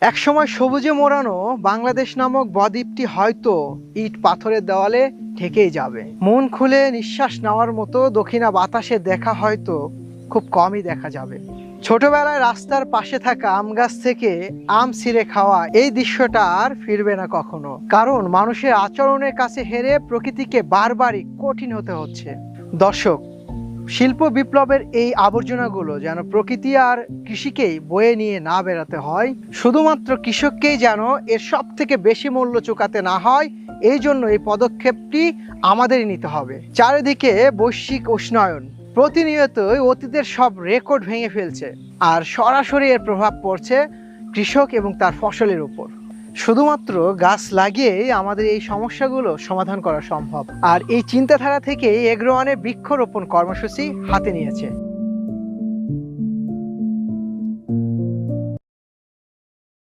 একসময় সবুজে মোড়ানো বাংলাদেশ নামক বদ্বীপটি হয়তো ইট পাথরের দেওয়ালে ঠেকেই যাবে। মন খুলে নিঃশ্বাস নেওয়ার মতো দক্ষিণা বাতাসে দেখা হয়তো খুব কমই দেখা যাবে। ছোটবেলায় রাস্তার পাশে থাকা আম গাছ থেকে আম ছিঁড়ে খাওয়া এই দৃশ্যটা আর ফিরবে না কখনো, কারণ মানুষের আচরণের কাছে হেরে প্রকৃতিকে বারবারই কঠিন হতে হচ্ছে। দর্শক, শিল্প বিপ্লবের এই আবর্জনাগুলো যেন প্রকৃতি আর কৃষিকেই বয়ে নিয়ে না বেড়াতে হয়, শুধুমাত্র কৃষককেই যেন এর সব থেকে বেশি মূল্য চুকাতে না হয়, এই জন্য এই পদক্ষেপটি আমাদেরই নিতে হবে। চারিদিকে বৈশ্বিক উষ্ণায়ন প্রতিনিয়তই অতীতের সব রেকর্ড ভেঙে ফেলছে, আর সরাসরি এর প্রভাব পড়ছে কৃষক এবং তার ফসলের উপর। শুধুমাত্র গাছ লাগিয়েই আমাদের এই সমস্যাগুলো সমাধান করা সম্ভব, আর এই চিন্তাধারা থেকেই এগ্রোয়ানে বৃক্ষরোপণ কর্মসূচি হাতে নিয়েছে।